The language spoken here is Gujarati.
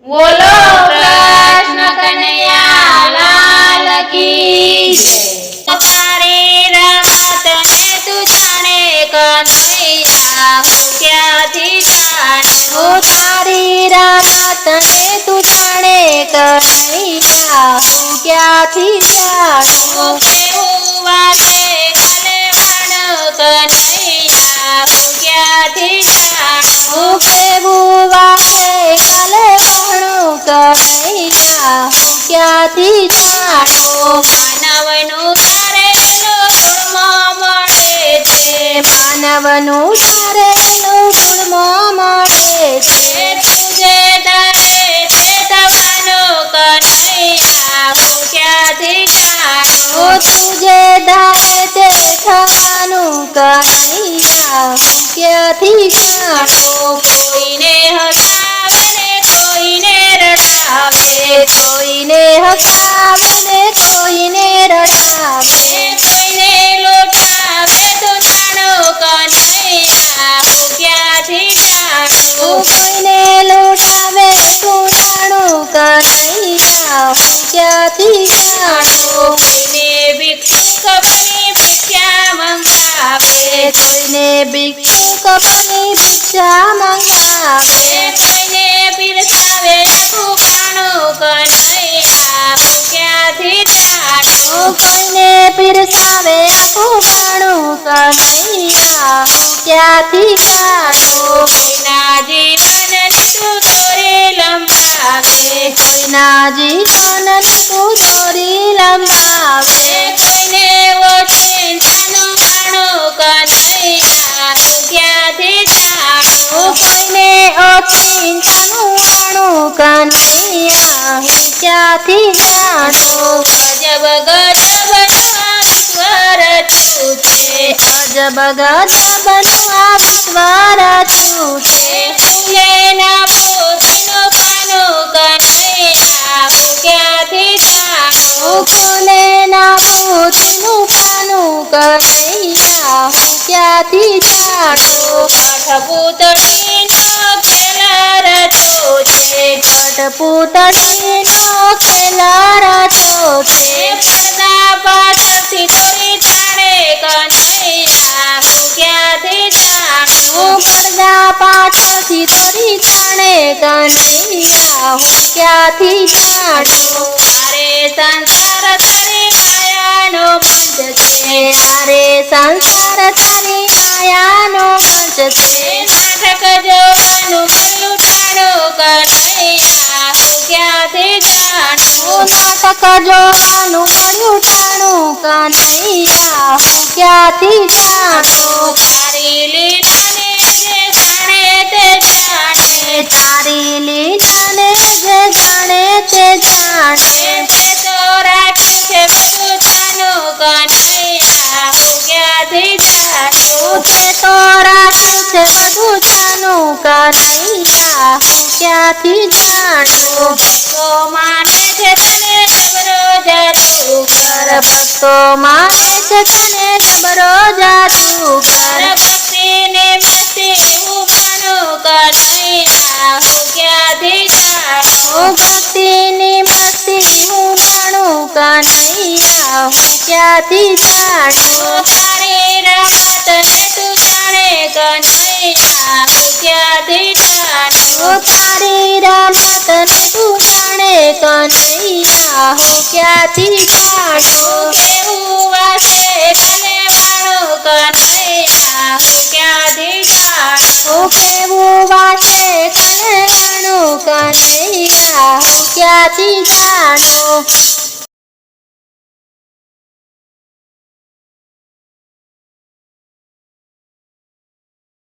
બોલો કૃષ્ણ કનૈયા લાલ કી જય। તારી રમત ને તું જાણે કનૈયા હું ક્યાંથી જાણું। તારી રમત ને તું જાણે કનૈયા હું ક્યાંથી જાણું। કેવું વાગે કલેવણ કનૈયા હું ક્યાંથી જાણું। કેવું વાગે કલેવણું કનૈયા હું ક્યાંથી જાણું। માનવનું તારેલું ગુણમાં મળે છે। માનવનું તારેલું ગુણમાં મળે છે। તુજે ધારે તે થવાનું કનૈયા હું ક્યાંથી જાણું। તુજે ધારે તે થવાનું કનૈયા હું ક્યાંથી જાણું। કોઈને હસાવે ને કોઈને રડાવે। કોઈને હસાવે ને કોઈને રડાવે। કોઈને લૂંટાવે તો જાણો કનૈયા હું ક્યાંથી જાણું। કોઈને લૂંટાવે તું જાણું કનૈયા હું ક્યાંથી જાણું। કોઈને ભિક્ષુક બની ભિક્ષા મંગાવે। કોઈને ભિક્ષુક બની ભિક્ષા મંગાવે। કોઈને પીરસાવે આખું ખાણું કનૈયા હું ક્યાંથી જાણું। કોઈને પીરસાવે આખું ખાણું કનૈયા હું ક્યાંથી જાણું। કોઈના જીવનની તું દોરી લંબાવે। કોઈના જીવનની તું દોરી લંબાવે। કોઈને ઓચિંતાનું ખાણું કનૈયા હું ક્યાંથી જાણું। કોઈને ઓચિંતાનું ખાણું કનૈયા હું ક્યાંથી જાણું। ગજબ ગજબનું આ વિશ્વ રચ્યું છે। અજબ ગજબનું આ વિશ્વ રચ્યું છે। ફૂલેના પોતીનું પાનું કનૈયા હું ક્યાંથી જાણું। ફૂલેના પોતીનું પાનું કનૈયા હું ક્યાંથી જાણું। કઠપૂતળીનો ખેલ રચ્યો છે। કઠપૂતળીનો ખેલ રચ્યો છે। પડદા પાછળથી દોરી તાણે કનૈયા હું ક્યાંથી જાણું। પડદા પાછળથી દોરી તાણે કનૈયા હું ક્યાંથી જાણું। તારે સંસાર તારી માયાનો મંચ છે। તારે સંસાર તારી માયાનો મંચ છે। નાટક જોવાનું મળ્યું ટાણું કનૈયા હું ક્યાંથી જાણું। નાટક જોવાનું મળ્યું ટાણું કનૈયા હું ક્યાંથી જાણું। તારી લીલાને જે જાણે તે જાણે। તારી લીલાને જે જાણે તે જાણે। તે તો રાખ્યું છે બધું જાણું કનૈયા હું ક્યાંથી જાણું। તે તો રાખ્યું છે બધું જાણું કનૈયા હું ક્યાંથી જાણું। ભક્તો માને છે તને જબરો જાદુગર। ભક્તો માને છે તને જબરો જાદુગર। ભક્તિની મસ્તી હું માનું કનૈયા હું ક્યાંથી જાણું। ભક્તિની મસ્તી હું માણું કનૈયા હું ક્યાંથી જાણું। તારી રમત ને તું જાણે કનૈયા હું ક્યાંથી જાણું। તારી રમત ને તું જાણે કનૈયા હું ક્યાંથી જાણું। કેવું વાસે કલેવાણું કનૈયા હું ક્યાંથી જાણું। કેવું વાસે કલેવણું કનૈયા હું ક્યાંથી જાણું।